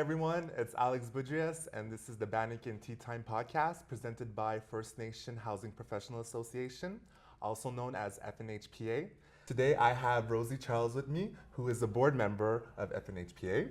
everyone, it's Alex Budrias, and this is the Bannock and Tea Time podcast presented by First Nation Housing Professional Association, also known as FNHPA. Today I have Rosie Charles with me, who is a board member of FNHPA.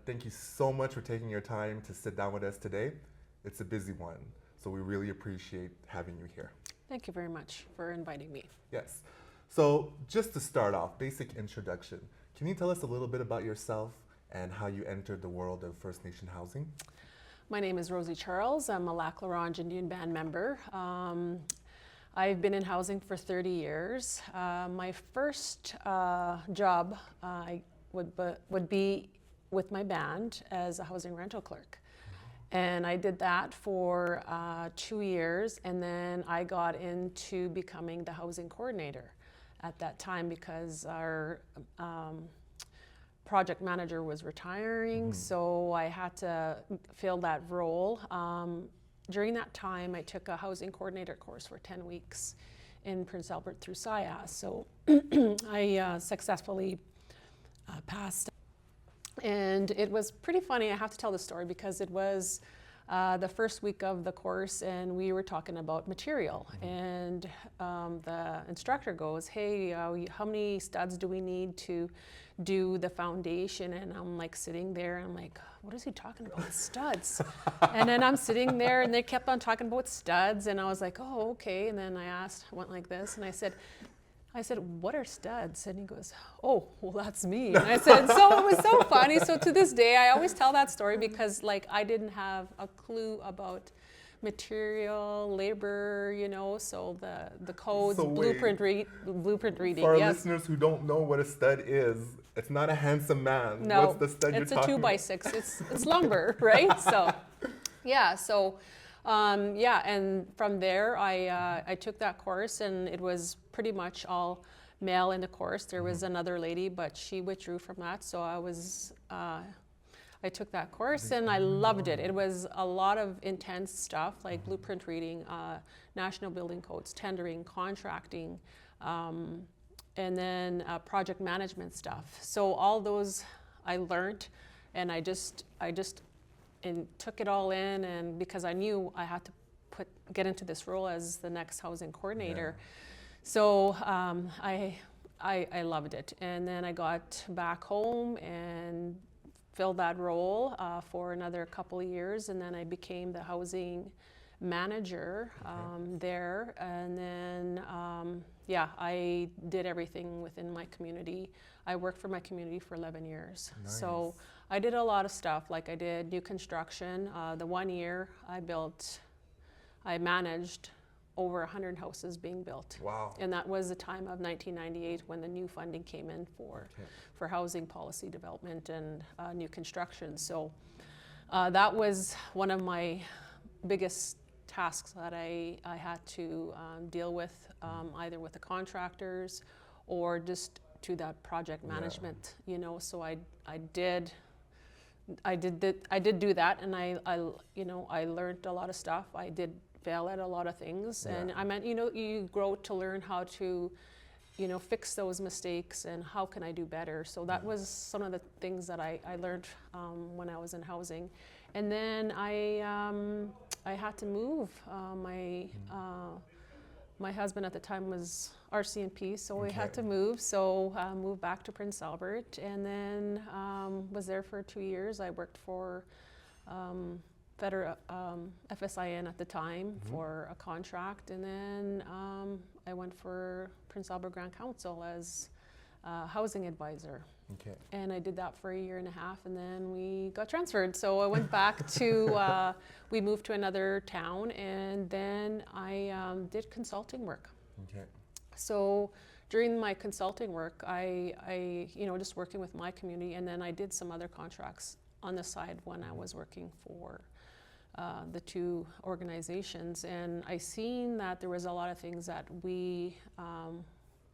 Thank you so much for taking your time to sit down with us today. It's a busy one, so we really appreciate having you here. Thank you very much for inviting me. Yes. So just to start off, basic introduction. Can you tell us a little bit about yourself and how you entered the world of First Nation housing? My name is Rosie Charles. I'm a Lac La Ronge Indian Band member. I've been in housing for 30 years. My first job would be with my band as a housing rental clerk. And I did that for 2 years, and then I got into becoming the housing coordinator at that time because our project manager was retiring, so I had to fill that role. During that time, I took a housing coordinator course for 10 weeks in Prince Albert through SIAS. So I successfully passed. And it was pretty funny. I have to tell the story because it was the first week of the course, and we were talking about material. And the instructor goes, "Hey, how many studs do we need to do the foundation?" And I'm like sitting there, and I'm like, "What is he talking about, studs?" And then I'm sitting there, and they kept on talking about studs, and I was like, "Oh, okay." And then I went like this, and I said, "What are studs?" And he goes, "Oh, well, that's me." And I said, so it was so funny. So to this day, I always tell that story because like I didn't have a clue about material, labor, so the codes, So blueprint reading. For our Yes. listeners who don't know what a stud is, it's not a handsome man. No, What's the stud it's you're a talking 2x6. It's lumber, right? So, yeah. So, and from there, I took that course, and it was pretty much all male in the course. There was another lady, but she withdrew from that. So I took that course, and I loved it. It was a lot of intense stuff like blueprint reading, national building codes, tendering, contracting, and then project management stuff. So all those I learned, and I just took it all in, and because I knew I had to get into this role as the next housing coordinator. Yeah. So I loved it. And then I got back home and filled that role for another couple of years, and then I became the housing manager there. And then I did everything within my community. I worked for my community for 11 years. Nice. So I did a lot of stuff, like I did new construction. The 1 year I managed over 100 houses being built. Wow. And that was the time of 1998 when the new funding came in for housing policy development and new construction. So that was one of my biggest tasks that I had to deal with, either with the contractors or just to that project management, So I did do that, and I learned a lot of stuff. I did fail at a lot of things, and I meant, you grow to learn how to, fix those mistakes and how can I do better. So that was some of the things that I learned when I was in housing. And then I had to move. My husband at the time was RCMP, so we had to move. So moved back to Prince Albert, and then was there for 2 years. I worked for FSIN at the time for a contract, and then I went for Prince Albert Grand Council as housing advisor. Okay. And I did that for 1.5 years, and then we got transferred. So I went back to, we moved to another town, and then I did consulting work. Okay. So during my consulting work, I just working with my community, and then I did some other contracts on the side when I was working for the two organizations. And I seen that there was a lot of things that we,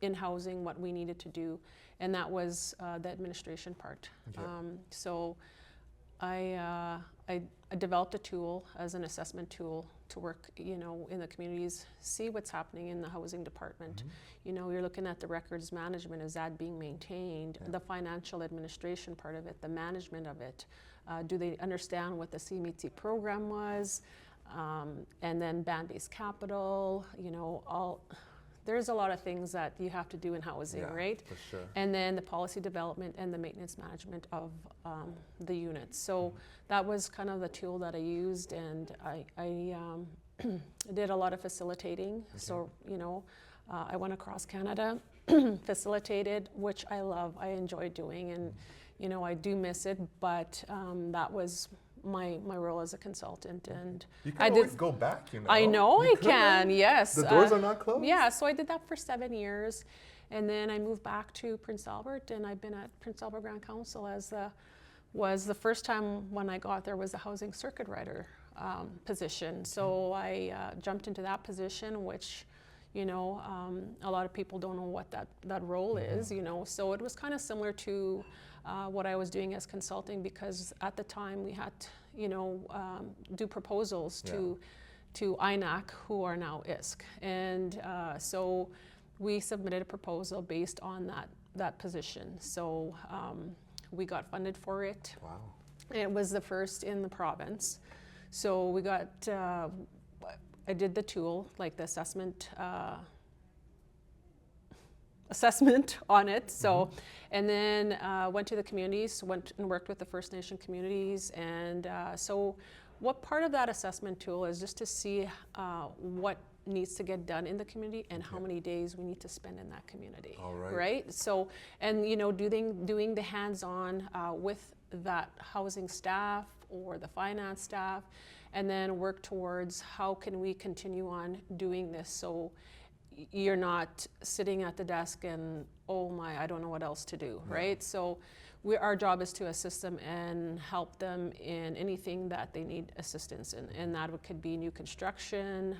in housing, what we needed to do, and that was the administration part. Okay. So I developed a tool as an assessment tool to work, in the communities, see what's happening in the housing department. You're looking at the records management, is that being maintained? The financial administration part of it, the management of it, Do they understand what the CMHC program was? And then band-based capital, there's a lot of things that you have to do in housing, right? For sure. And then the policy development and the maintenance management of the units. So that was kind of the tool that I used, and I did a lot of facilitating. Okay. So, I went across Canada, facilitated, which I love. I enjoy doing, and I do miss it, but that was my role as a consultant. And you can always go back, I know I can, yes. The doors are not closed? Yeah, so I did that for 7 years, and then I moved back to Prince Albert, and I've been at Prince Albert Grand Council was the first time when I got there was a housing circuit rider position. So I jumped into that position, which a lot of people don't know what that role is, so it was kind of similar to what I was doing as consulting, because at the time we had do proposals to INAC, who are now ISK, and so we submitted a proposal based on that position. So we got funded for it. Wow. It was the first in the province. So we got I did the tool, like the assessment on it. So, and then went to the communities, went and worked with the First Nation communities. And so what part of that assessment tool is just to see what needs to get done in the community and how many days we need to spend in that community. All right. Right? So, and doing the hands-on with that housing staff or the finance staff, and then work towards how can we continue on doing this so you're not sitting at the desk and, oh my, I don't know what else to do, right? So our job is to assist them and help them in anything that they need assistance in. And that could be new construction,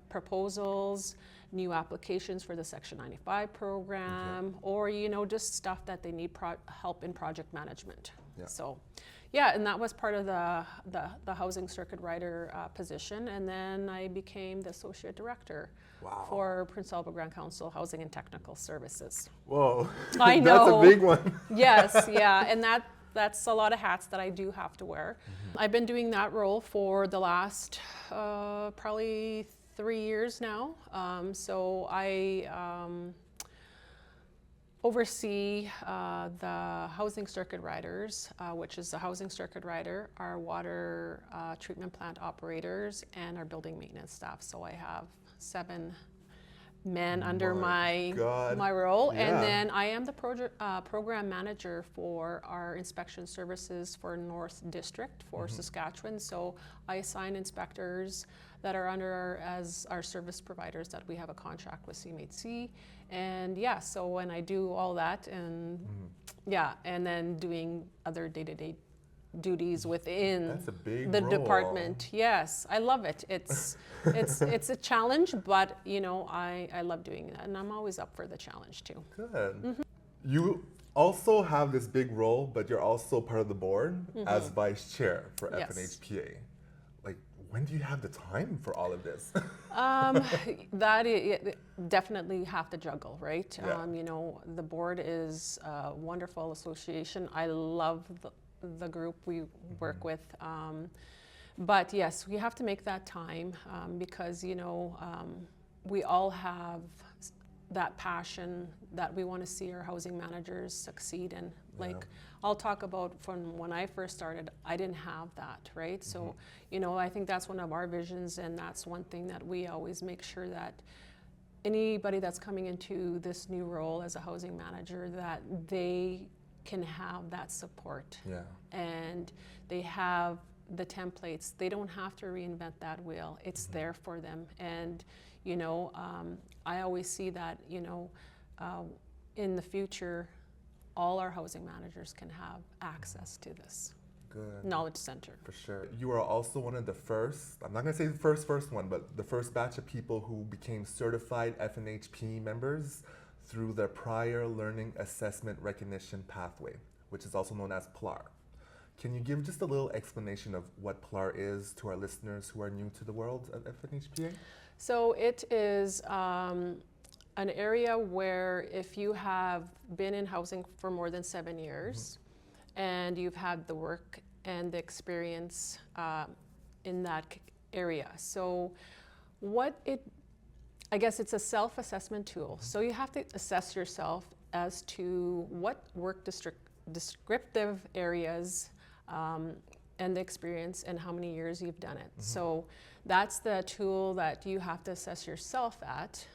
proposals, new applications for the Section 95 program, or, just stuff that they need help in project management. Yeah. So, yeah, and that was part of the housing circuit rider position. And then I became the associate director for Prince Albert Grand Council Housing and Technical Services. Whoa, I know. That's a big one. Yes, yeah, and that's a lot of hats that I do have to wear. I've been doing that role for the last probably 3 years now. So I oversee the housing circuit riders, which is the housing circuit rider, our water treatment plant operators, and our building maintenance staff. So I have 7 men under my role. Yeah. And then I am the program manager for our inspection services for North District for Saskatchewan. So I assign inspectors that are under as our service providers that we have a contract with CMHC. And yeah, so when I do all that and and then doing other day-to-day duties within the department. Yes, I love it. It's a challenge, but I love doing that, and I'm always up for the challenge too. Good. You also have this big role, but you're also part of the board as vice chair for FNHPA. Like, when do you have the time for all of this? That definitely have to juggle, right? Yeah. The board is a wonderful association. I love the group we work with, but yes, we have to make that time because we all have that passion that we want to see our housing managers succeed. And I'll talk about from when I first started, I didn't have that, right? So I think that's one of our visions, and that's one thing that we always make sure that anybody that's coming into this new role as a housing manager, that they can have that support. Yeah. And they have the templates. They don't have to reinvent that wheel. It's there for them. And I always see that in the future, all our housing managers can have access to this knowledge center. For sure. You are also one of the first, I'm not going to say the first one, but the first batch of people who became certified FNHP members through their prior learning assessment recognition pathway, which is also known as PLAR. Can you give just a little explanation of what PLAR is to our listeners who are new to the world of FNHPA? So it is an area where if you have been in housing for more than 7 years and you've had the work and the experience in that area. So I guess it's a self-assessment tool. So you have to assess yourself as to what work descriptive areas and the experience and how many years you've done it. So that's the tool that you have to assess yourself at.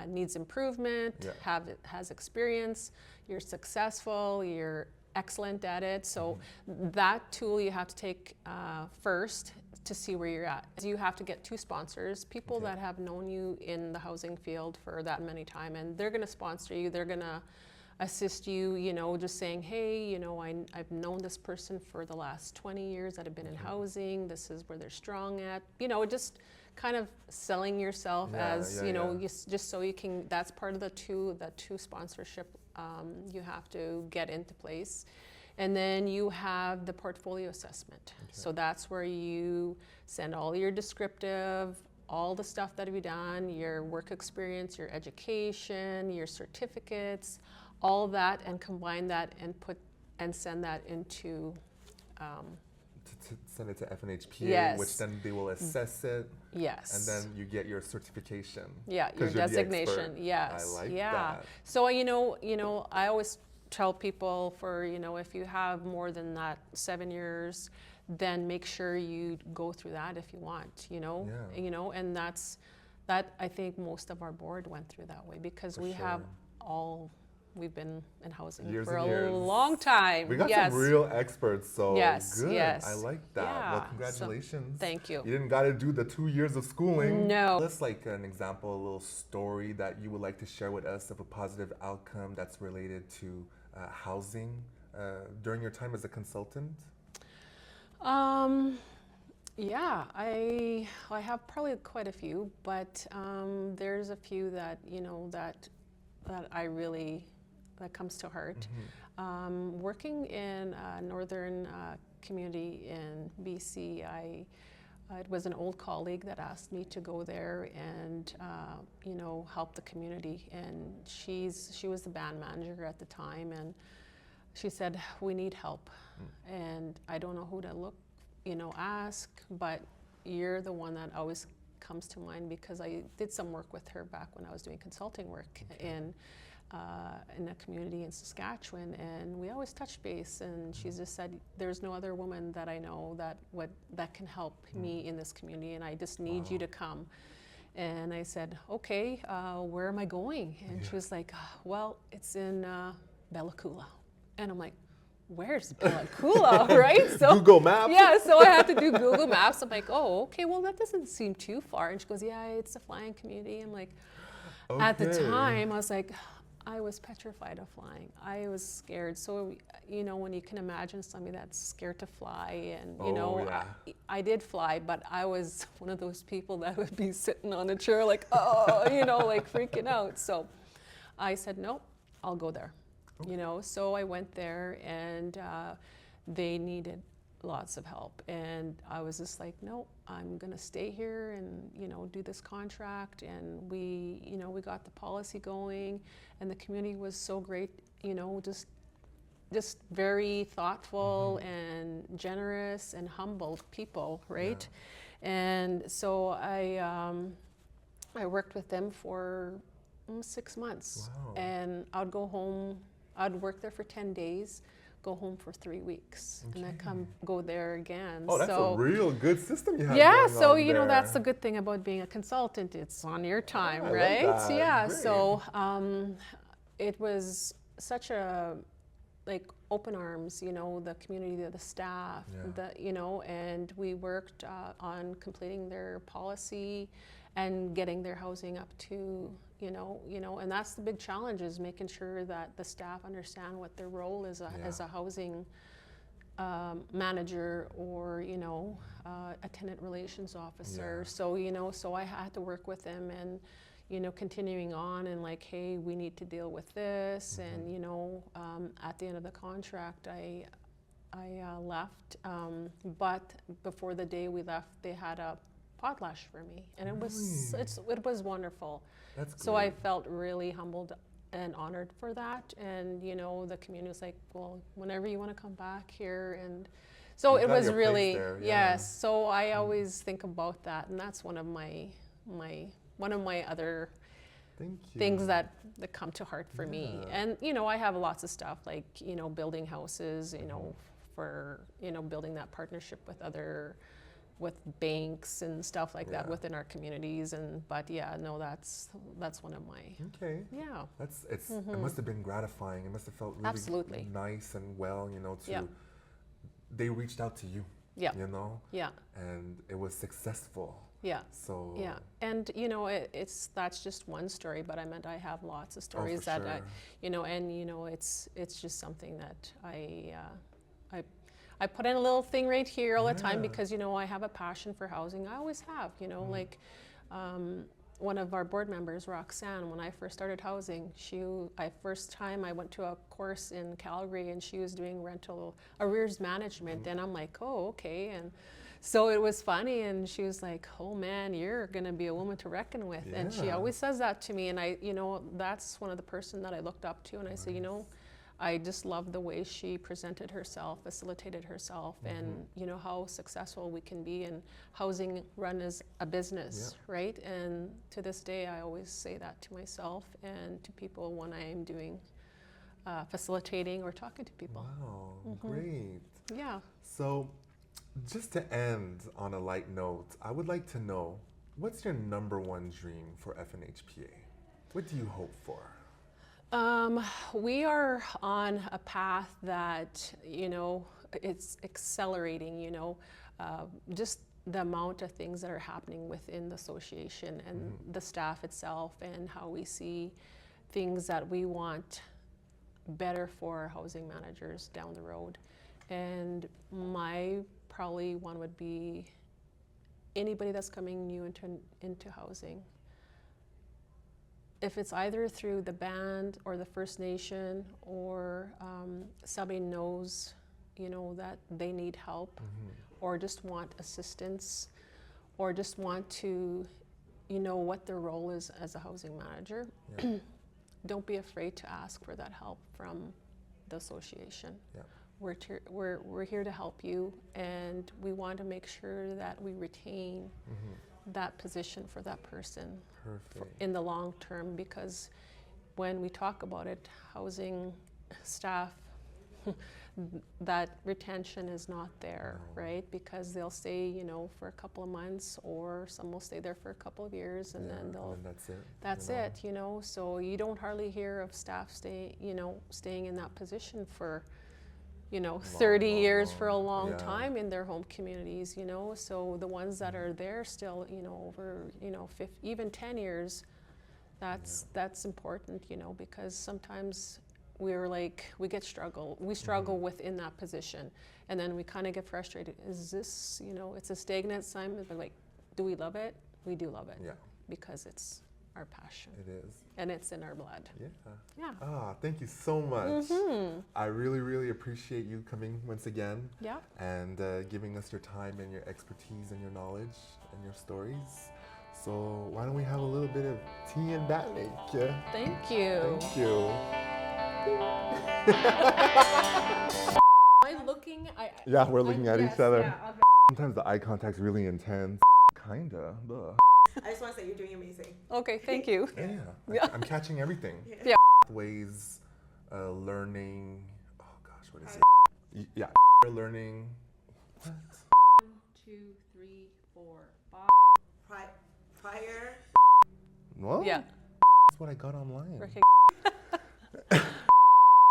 Needs improvement, has experience, you're successful, you're excellent at it. So that tool you have to take first to see where you're at. You have to get 2 sponsors, people that have known you in the housing field for that many time, and they're gonna sponsor you, they're gonna assist you, just saying, hey, I've known this person for the last 20 years that have been in housing, this is where they're strong at, just kind of selling yourself just so you can, that's part of the two sponsorship you have to get into place. And then you have the portfolio assessment. So that's where you send all your descriptive, all the stuff that you've done, your work experience, your education, your certificates, all that, and combine that and send that into send it to FNHPA, yes. which then they will assess it. Yes. And then you get your certification. Yeah, your designation. Yes. I like that. So I always tell people if you have more than that 7 years, then make sure you go through that if you want, and that I think most of our board went through that way because we've been in housing years for and a years. long time. We got some real experts, so good. Yes. I like that. Yeah. Well, congratulations. So, thank you. You didn't got to do the 2 years of schooling. No. Just like an example, a little story that you would like to share with us of a positive outcome that's related to housing during your time as a consultant. Yeah, I have probably quite a few, but there's a few that that I really that comes to heart. Working in a northern community in BC, it was an old colleague that asked me to go there and help the community. And she was the band manager at the time, and she said, "We need help, and I don't know who to look, ask, but you're the one that always comes to mind because I did some work with her back when I was doing consulting work in a community in Saskatchewan, and we always touch base. And she just said, "There's no other woman that I know that can help me in this community, and I just need you to come." And I said, "Okay, where am I going?" And she was like, "Well, it's in Bella Coola." And I'm like, "Where's Bella Coola?" Right? So Google Maps. Yeah, so I had to do Google Maps. I'm like, "Oh, okay, well, that doesn't seem too far." And she goes, "Yeah, it's a flying community." I'm like, at the time, I was like, I was petrified of flying. I was scared. So, when you can imagine somebody that's scared to fly, and, I did fly, but I was one of those people that would be sitting on a chair like, like freaking out. So I said, "Nope, I'll go there." So I went there, and they needed lots of help, and I was just like, "No, I'm gonna stay here and do this contract." And we got the policy going, and the community was so great, just very thoughtful and generous and humble people, right? Yeah. And so I worked with them for 6 months. Wow. And I'd go home. I'd work there for 10 days, go home for 3 weeks, and then go there again. Oh, that's a real good system you have. Yeah, so that's the good thing about being a consultant. It's on your time, right? Like that. Yeah. Great. So it was such a open arms, the community, the staff, and we worked on completing their policy and getting their housing up to, and that's the big challenge, is making sure that the staff understand what their role is as a housing manager or, a tenant relations officer. So, so I had to work with them and, continuing on and hey, we need to deal with this. And, at the end of the contract, I left, but before the day we left, they had a potlatch for me, and it was wonderful. That's great. So I felt really humbled and honored for that. And you know, the community was like, well, whenever you want to come back here. And so You've it got was your place really, there, yeah. yes. So I always think about that, and that's one of my other Thank you. things that come to heart for me. Yeah. And you know, I have lots of stuff like, you know, building houses, you know, for, you know, building that partnership with banks and stuff like that Yeah. within our communities. And but yeah, no, that's one of my, Okay. yeah. It must have been gratifying. It must have felt really Absolutely. nice and well, you know, Yeah. they reached out to you. Yeah. You know? Yeah. And it was successful. Yeah. So Yeah. And you know, that's just one story, but I have lots of stories for that sure. you know, and you know, it's just something that I put in a little thing right here all the time, Yeah. because you know, I have a passion for housing. I always have, you know, like one of our board members, Roxanne, when I first started housing, first time I went to a course in Calgary, and she was doing rental arrears management, and I'm like, oh, okay. And so it was funny, and she was like, oh man, you're gonna be a woman to reckon with. And she Yeah. always says that to me, and I, you know, that's one of the person that I looked up to, and I say, you know, I just love the way she presented herself, facilitated herself, and you know, how successful we can be in housing run as a business, right? And to this day, I always say that to myself and to people when I'm doing facilitating or talking to people. Wow, great. Yeah. So, just to end on a light note, I would like to know, what's your number one dream for FNHPA? What do you hope for? We are on a path that, you know, it's accelerating, you know, just the amount of things that are happening within the association and the staff itself, and how we see things that we want better for our housing managers down the road. And my probably one would be anybody that's coming new into housing. If it's either through the band or the First Nation, or somebody knows, you know, that they need help, or just want assistance, or just want to, you know, what their role is as a housing manager, don't be afraid to ask for that help from the association. Yeah. We're here to help you, and we want to make sure that we retain that position for that person in the long term, because when we talk about it, housing staff, that retention is not there, right? Because they'll stay, you know, for a couple of months, or some will stay there for a couple of years, and then they'll. And that's it. That's it, you know. So you don't hardly hear of staff staying in that position for, you know, 30 years, for a long time in their home communities, you know. So the ones that are there still, you know, over, you know, even 10 years, that's important, you know, because sometimes we struggle within that position, and then we kind of get frustrated. Is this, you know, it's a stagnant assignment, but like, do we love it? We do love it, because it's our passion. It is. And it's in our blood. Yeah. Thank you so much. I really, really appreciate you coming once again. Yeah. And giving us your time and your expertise and your knowledge and your stories. So why don't we have a little bit of tea and Bannock? Thank you. Thank you. Am I looking? Yeah, we're looking at each other. Yeah, Sometimes the eye contact's really intense. Kinda. I just want to say you're doing amazing. okay, thank you. Yeah. I'm catching everything. Yeah. Ways, learning. Oh gosh, what is it? Yeah. Learning. What? 1, 2, 3, 4, 5. Prior. Well, Yeah. that's what I got online. Okay.